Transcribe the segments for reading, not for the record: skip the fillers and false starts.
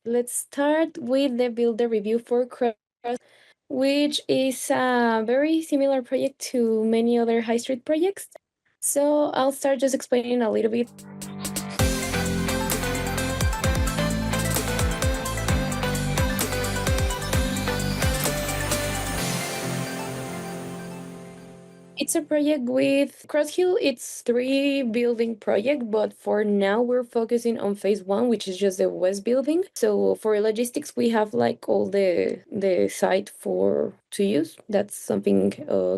Let's start with the builder review for Cross, which is a very similar project to many other high street projects. So I'll start just explaining a little bit. It's a project with Crosshill. It's 3 building project, but for now we're focusing on phase 1, which is just the west building. So for logistics, we have like all the site for to use. That's something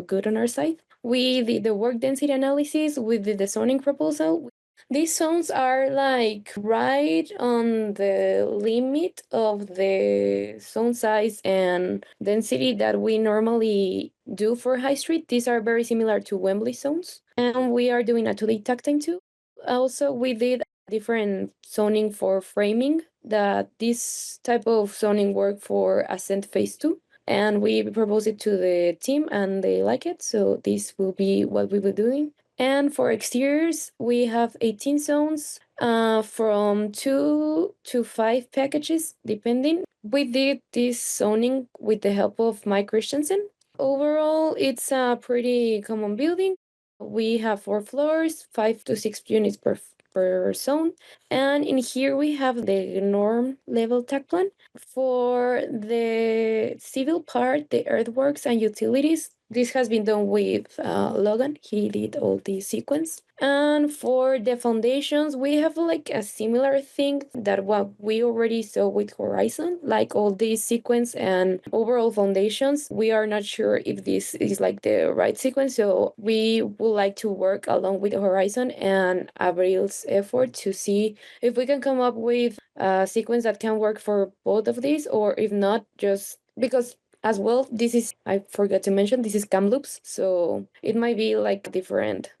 good on our side. We did the work density analysis. We did the zoning proposal. These zones are like right on the limit of the zone size and density that we normally do for High Street. These are very similar to Wembley zones. And we are doing a 2D tacting too. Also, we did different zoning for framing that this type of zoning work for Ascent Phase 2. And we propose it to the team and they like it. So this will be what we will be doing. And for exteriors, we have 18 zones from 2 to 5 packages, depending. We did this zoning with the help of Mike Christensen. Overall, it's a pretty common building. We have 4 floors, 5 to 6 units per zone. And in here we have the norm level tag plan. For the civil part, the earthworks and utilities, this has been done with Logan. He did all the sequence. And for the foundations, we have like a similar thing that what we already saw with Horizon, like all these sequence and overall foundations. We are not sure if this is like the right sequence, so we would like to work along with Horizon and Abril's effort to see if we can come up with a sequence that can work for both of these, or if not, just because as well, this is, I forgot to mention, this is Kamloops, so it might be like different.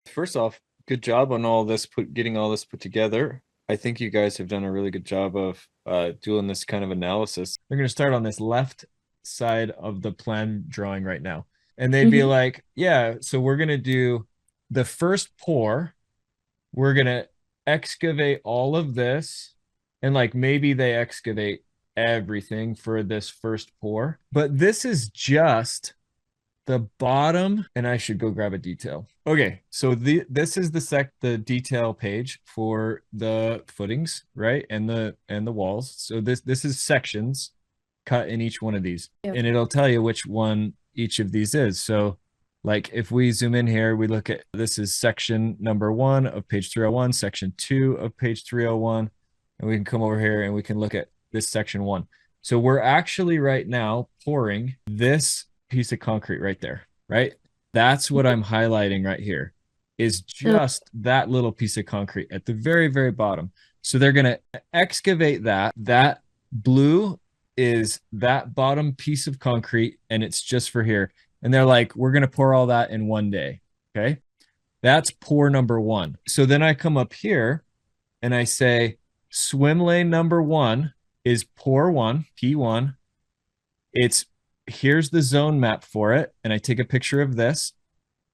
First off, good job on all this, getting all this put together. I think you guys have done a really good job of doing this kind of analysis. They're going to start on this left side of the plan drawing right now. And they'd be like, yeah, so we're going to do the first pour. We're going to excavate all of this. And like maybe they excavate everything for this first pour. But this is just the bottom, and I should go grab a detail. Okay, so this is the detail page for the footings, right? And the walls. So this is sections cut in each one of these. Yep. And it'll tell you which one each of these is. So like if we zoom in here, we look at, this is section number 1 of page 301, section 2 of page 301, and we can come over here and we can look at this section 1. So we're actually right now pouring this piece of concrete right there, right? That's what I'm highlighting right here, is just that little piece of concrete at the very, very bottom. So they're going to excavate that. That blue is that bottom piece of concrete, and it's just for here. And they're like, we're going to pour all that in one day. Okay. That's pour number 1. So then I come up here and I say, swim lane number 1 is pour 1, P1. Here's the zone map for it. And I take a picture of this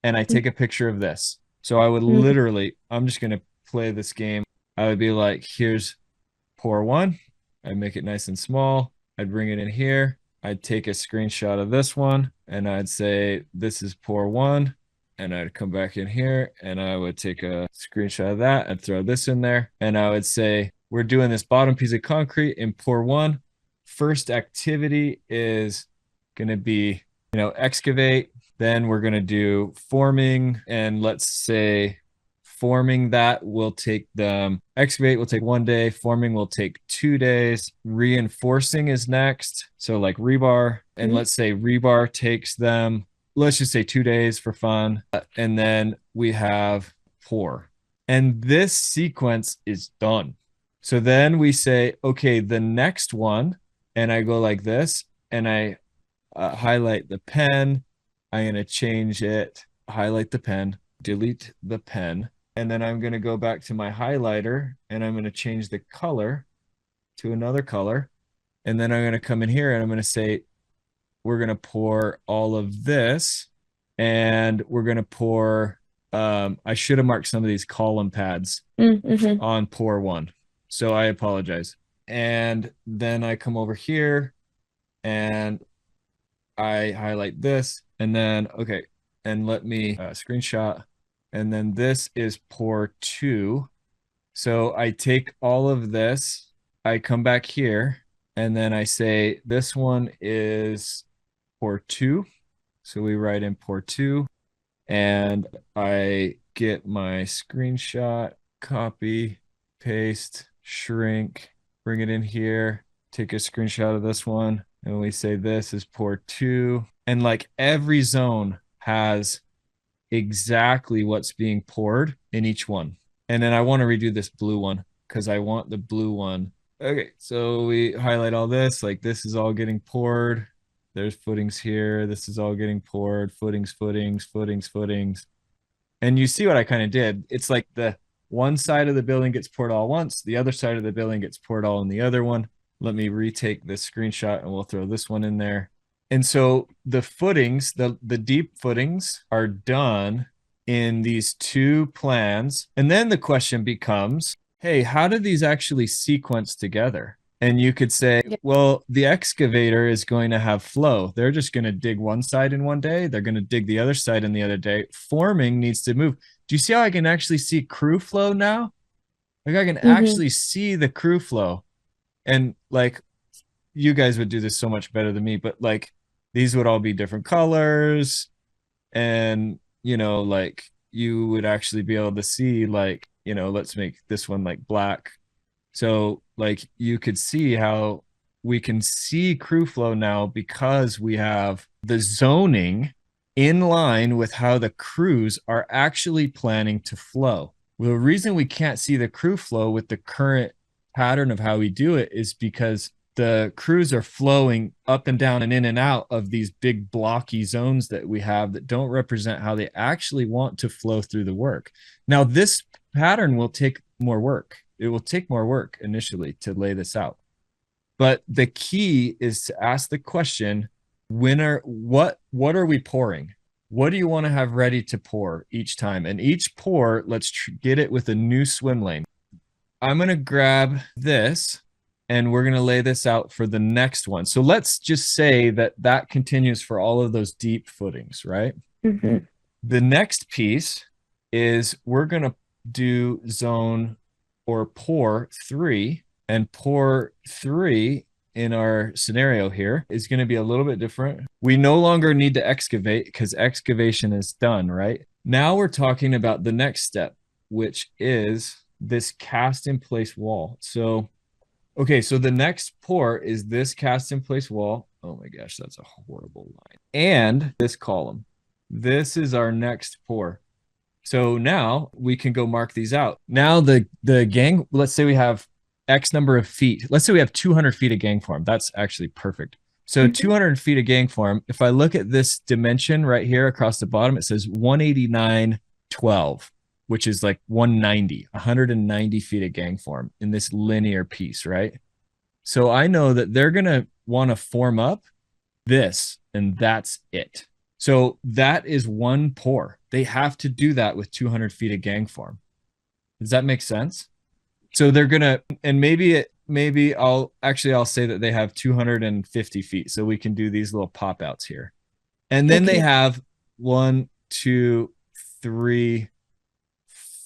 and I take a picture of this. So I would literally, I'm just going to play this game. I would be like, here's pour 1. I'd make it nice and small. I'd bring it in here. I'd take a screenshot of this one and I'd say, this is pour 1. And I'd come back in here and I would take a screenshot of that. I'd throw this in there and I would say, we're doing this bottom piece of concrete in pour 1. First activity is going to be, excavate. Then we're going to do forming. And let's say forming that will take excavate will take 1 day. Forming will take 2 days. Reinforcing is next. So like rebar. And let's say rebar takes them, let's just say 2 days for fun. And then we have pour. And this sequence is done. So then we say, okay, the next one, and I go like this, and I highlight the pen. I'm going to change it, highlight the pen, delete the pen. And then I'm going to go back to my highlighter and I'm going to change the color to another color. And then I'm going to come in here and I'm going to say, we're going to pour all of this and we're going to pour, I should have marked some of these column pads on pour 1. So I apologize. And then I come over here and I highlight this, and then, okay, and let me screenshot. And then this is pour two. So I take all of this, I come back here, and then I say, this one is pour two. So we write in pour two, and I get my screenshot, copy, paste, shrink, bring it in here, take a screenshot of this one, and we say this is pour two. And like every zone has exactly what's being poured in each one. And then I want to redo this blue one because I want the blue one. Okay, so we highlight all this, like this is all getting poured. There's footings here. This is all getting poured. Footings, footings, footings, footings. And you see what I kind of did. It's like the one side of the building gets poured all once, the other side of the building gets poured all in the other one. Let me retake this screenshot and we'll throw this one in there. And so the footings, the deep footings are done in these two plans. And then the question becomes, hey, how do these actually sequence together? And you could say, well, the excavator is going to have flow. They're just going to dig one side in one day. They're going to dig the other side in the other day. Forming needs to move. Do you see how I can actually see crew flow now? Like I can actually see the crew flow. And like you guys would do this so much better than me, but like these would all be different colors. And, you know, like you would actually be able to see like, you know, let's make this one like black. So like you could see how we can see crew flow now because we have the zoning in line with how the crews are actually planning to flow. Well, the reason we can't see the crew flow with the current pattern of how we do it is because the crews are flowing up and down and in and out of these big blocky zones that we have that don't represent how they actually want to flow through the work. Now, this pattern will take more work. It will take more work initially to lay this out. But the key is to ask the question, what are we pouring? What do you want to have ready to pour each time? And each pour, let's get it with a new swim lane. I'm going to grab this and we're going to lay this out for the next one. So let's just say that that continues for all of those deep footings, right? The next piece is we're going to do zone or pour three, and pour three in our scenario here is going to be a little bit different. We no longer need to excavate because excavation is done, right? Now we're talking about the next step, which is this cast in place wall. So, okay, so the next pour is this cast in place wall. Oh my gosh, that's a horrible line. And this column. This is our next pour. So now we can go mark these out. Now the gang, let's say we have X number of feet. Let's say we have 200 feet of gang form. That's actually perfect. So 200 feet of gang form. If I look at this dimension right here across the bottom, it says 189.12, which is like 190 feet of gang form in this linear piece, right? So I know that they're going to want to form up this, and that's it. So that is one pour. They have to do that with 200 feet of gang form. Does that make sense? So they're gonna, and maybe I'll say that they have 250 feet. So we can do these little pop outs here. And then they have 1, 2, 3,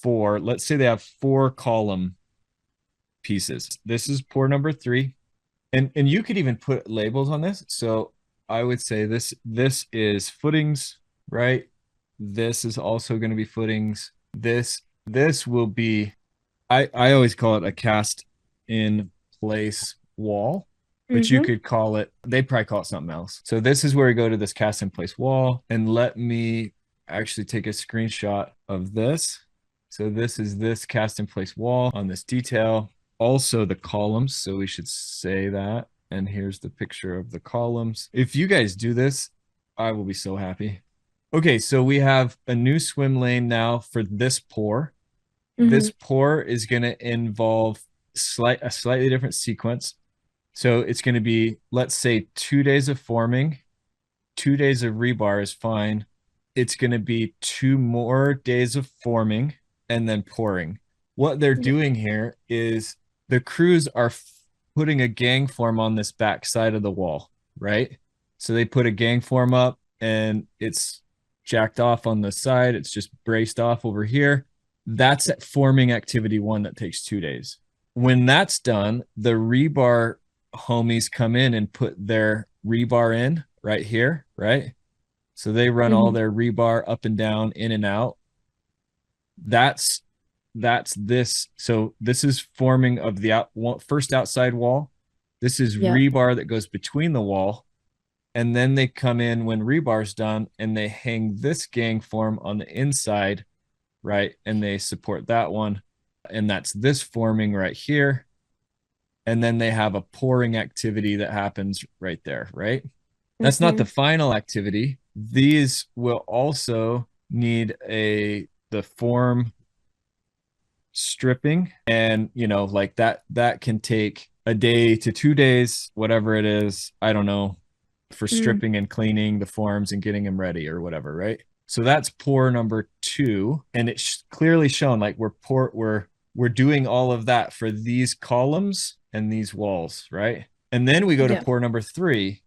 4. Let's say they have 4 column pieces. This is pour number 3. And you could even put labels on this. So I would say this is footings, right? This is also going to be footings. This will be, I always call it a cast in place wall, but you could call it, they probably call it something else. So this is where we go to this cast in place wall, and let me actually take a screenshot of this. So this is this cast in place wall on this detail. Also the columns. So we should say that. And here's the picture of the columns. If you guys do this, I will be so happy. Okay, so we have a new swim lane now for this pour. This pour is going to involve a slightly different sequence. So it's going to be, let's say, 2 days of forming, 2 days of rebar is fine. It's going to be 2 more days of forming and then pouring. What they're doing here is the crews are putting a gang form on this back side of the wall, right? So they put a gang form up and it's jacked off on the side. It's just braced off over here. That's at forming activity one that takes 2 days. When that's done, the rebar homies come in and put their rebar in right here, right? So they run all Mhm. their rebar up and down, in and out. That's this. So this is forming of the first outside wall. This is Yeah. rebar that goes between the wall. And then they come in when rebar's done and they hang this gang form on the inside, right? And they support that one. And that's this forming right here. And then they have a pouring activity that happens right there, right? That's not the Mhm. final activity. These will also need the form stripping, and like that can take a day to 2 days, whatever it is, I don't know, for Mm. stripping and cleaning the forms and getting them ready or whatever, right? So that's pour number 2, and it's clearly shown like we're doing all of that for these columns and these walls, right? And then we go to Yeah. pour number 3,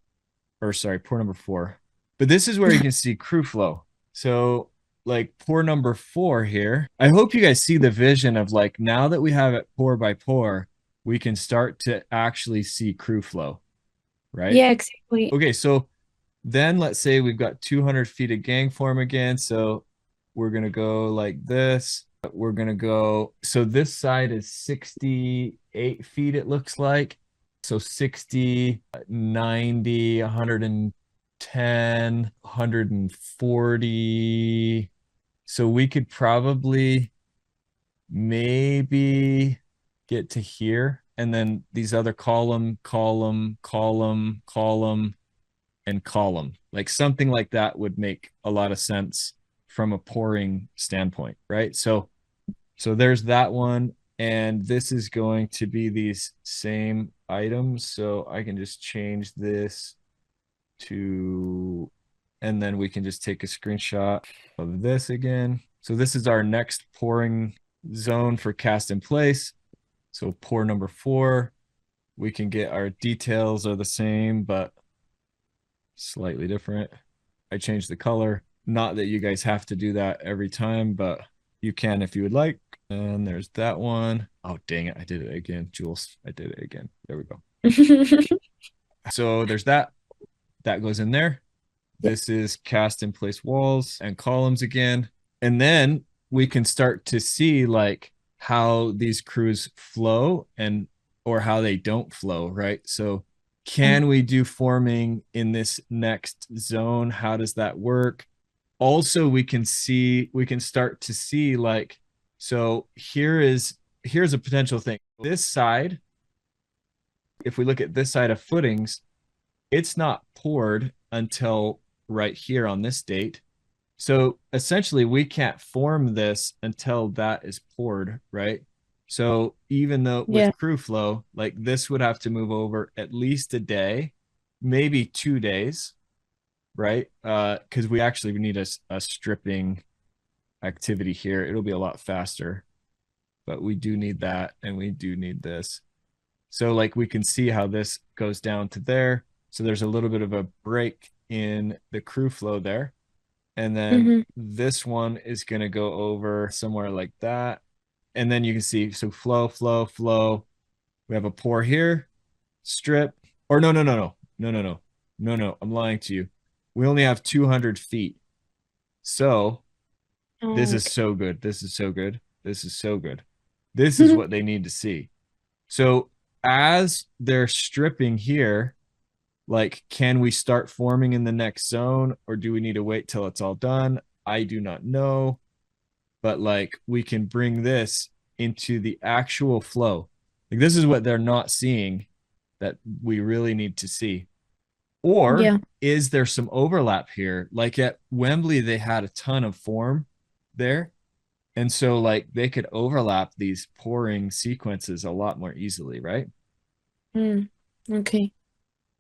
or sorry, pour number 4. But this is where you can see crew flow. So like pour number 4 here, I hope you guys see the vision of like, now that we have it pour by pour, we can start to actually see crew flow, right? Yeah, exactly. Okay, so then let's say we've got 200 feet of gang form again. So we're going to go like this. We're going to go. So this side is 68 feet, it looks like. So 60, 90, 110, 140. So we could probably maybe get to here. And then these other column, column, column, column, and column. Like something like that would make a lot of sense from a pouring standpoint, right? So there's that one, and this is going to be these same items. So I can just change this to, and then we can just take a screenshot of this again. So this is our next pouring zone for cast in place. So pour number 4, we can get our details are the same, but slightly different. I changed the color. Not that you guys have to do that every time, but you can if you would like. And there's that one. Oh, dang it. I did it again. Jules, I did it again. There we go. So there's that. That goes in there. Yeah. This is cast in place walls and columns again. And then we can start to see like how these crews flow and or how they don't flow, right? So Yeah. can we do forming in this next zone? How does that work? Also, we can start to see like, so here's a potential thing. This side, if we look at this side of footings, it's not poured until right here on this date. So essentially, we can't form this until that is poured, right? So even though Yeah. with crew flow, like this would have to move over at least a day, maybe 2 days, right? Because we actually need a stripping activity here. It'll be a lot faster, but we do need that, and we do need this. So like we can see how this goes down to there. So there's a little bit of a break in the crew flow there. And then Mhm. this one is going to go over somewhere like that. And then you can see, so flow, flow, flow. We have a pour here, strip, or no, no, no, no, no, no, no, no, no. I'm lying to you. We only have 200 feet. So this Oh, is okay. so good. This is so good. This is so good. This is what they need to see. So as they're stripping here, like, can we start forming in the next zone, or do we need to wait till it's all done? I do not know. But like, we can bring this into the actual flow. Like, this is what they're not seeing that we really need to see. Or Yeah. is there some overlap here? Like at Wembley, they had a ton of form there. And so, like, they could overlap these pouring sequences a lot more easily, right? Mm. Okay.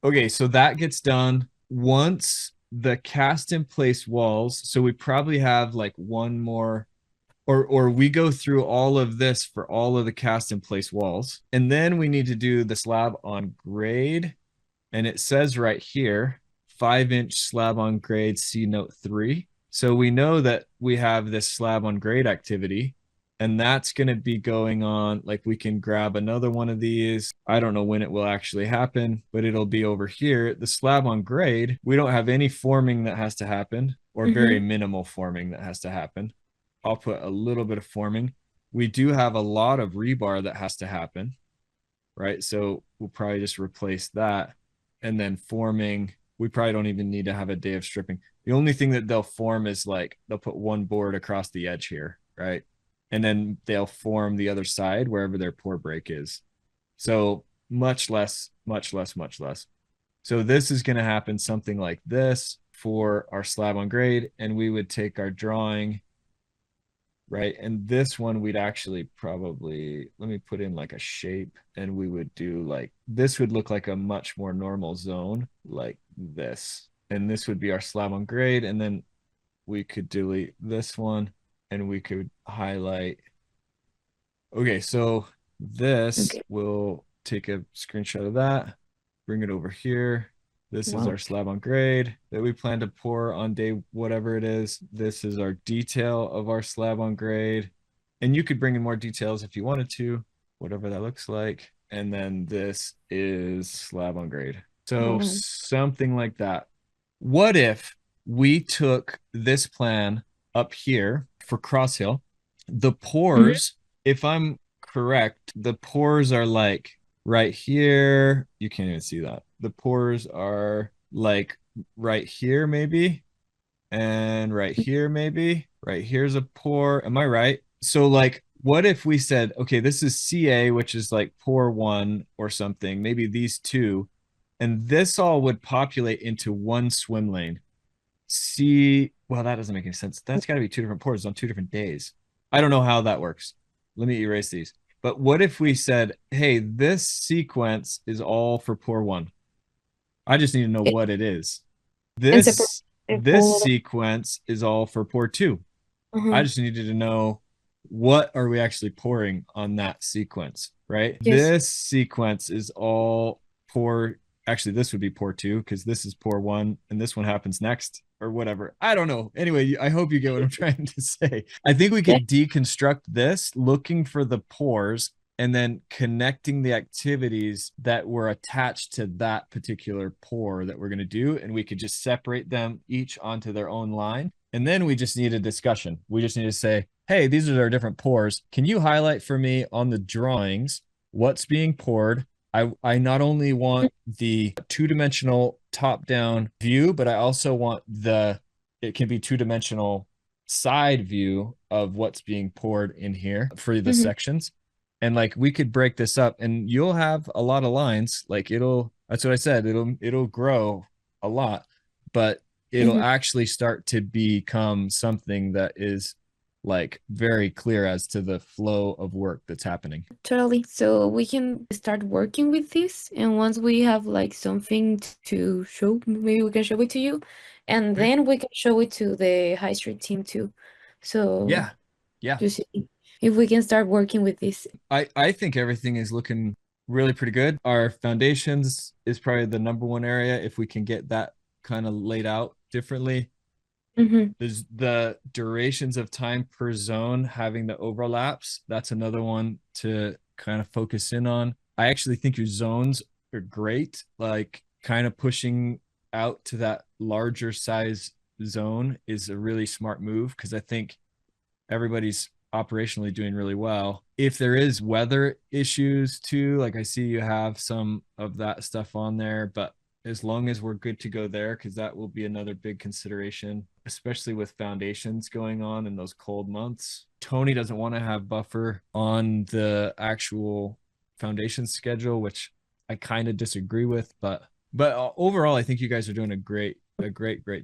Okay, so that gets done once the cast in place walls. So we probably have like one more. or we go through all of this for all of the cast in place walls. And then we need to do the slab on grade. And it says right here, 5-inch slab on grade, C note 3. So we know that we have this slab on grade activity, and that's going to be going on. Like we can grab another one of these. I don't know when it will actually happen, but it'll be over here. The slab on grade, we don't have any forming that has to happen, or very Mm-hmm. minimal forming that has to happen. I'll put a little bit of forming. We do have a lot of rebar that has to happen, right? So we'll probably just replace that. And then forming, we probably don't even need to have a day of stripping. The only thing that they'll form is like they'll put one board across the edge here, right? And then they'll form the other side wherever their pour break is. So much less, much less, much less. So this is going to happen something like this for our slab on grade. And we would take our drawing, right? And this one we'd actually probably, let me put in like a shape, and we would do like, this would look like a much more normal zone like this. And this would be our slab on grade. And then we could delete this one and we could highlight. Okay, so this Okay. will take a screenshot of that, bring it over here. This is our Wow. slab on grade that we plan to pour on day whatever it is. This is our detail of our slab on grade. And you could bring in more details if you wanted to, whatever that looks like. And then this is slab on grade. So Wow. something like that. What if we took this plan up here for Cross Hill? The Mm-hmm. pores, if I'm correct, the pores are like right here. You can't even see that. The pores are like right here, maybe, and right here, maybe. Right here's a pore. Am I right? So, like, what if we said, okay, this is CA, which is like pore one or something, maybe these two, and this all would populate into one swim lane. See, well, that doesn't make any sense. That's got to be two different pores on two different days. I don't know how that works. Let me erase these. But what if we said, hey, this sequence is all for pore one? I just need to know Okay. what it is. And separate This all. sequence is all for pore two. I Uh-huh. just needed to know what are we actually pouring on that sequence, right? Yes. This sequence is all pour. Actually, this would be pour two because this is pour one and this one happens next or whatever. I don't know. Anyway, I hope you get what I'm trying to say. I think we Yeah. could deconstruct this looking for the pores and then connecting the activities that were attached to that particular pour that we're going to do. And we could just separate them each onto their own line. And then we just need a discussion. We just need to say, hey, these are our different pours. Can you highlight for me on the drawings what's being poured? I not only want the two-dimensional top-down view, but I also want it can be two-dimensional side view of what's being poured in here for the Mm-hmm. sections. And like we could break this up and you'll have a lot of lines. Like that's what I said, it'll grow a lot, but it'll Mm-hmm. actually start to become something that is like very clear as to the flow of work that's happening. Totally. So we can start working with this, and once we have like something to show, maybe we can show it to you, and Okay. then we can show it to the high street team too. So Yeah. Yeah. to see if we can start working with this. I think everything is looking really pretty good. Our foundations is probably the number one area if we can get that kind of laid out differently. Mm-hmm. There's the durations of time per zone having the overlaps. That's another one to kind of focus in on. I actually think your zones are great, like kind of pushing out to that larger size zone is a really smart move because I think everybody's operationally doing really well. If there is weather issues too, like I see you have some of that stuff on there, but as long as we're good to go there, because that will be another big consideration, especially with foundations going on in those cold months. Tony doesn't want to have buffer on the actual foundation schedule, which I kind of disagree with, but overall, I think you guys are doing a great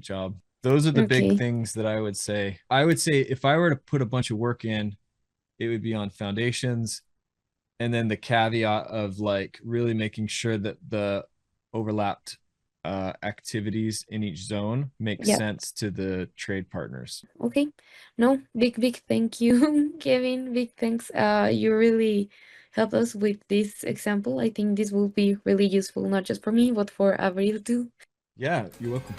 job. Those are the big Okay. things that I would say. I would say if I were to put a bunch of work in, it would be on foundations and then the caveat of like really making sure that the overlapped activities in each zone make Yeah. sense to the trade partners. Okay. No, big thank you, Kevin. Big thanks. You really helped us with this example. I think this will be really useful, not just for me, but for Avril too. Yeah, you're welcome.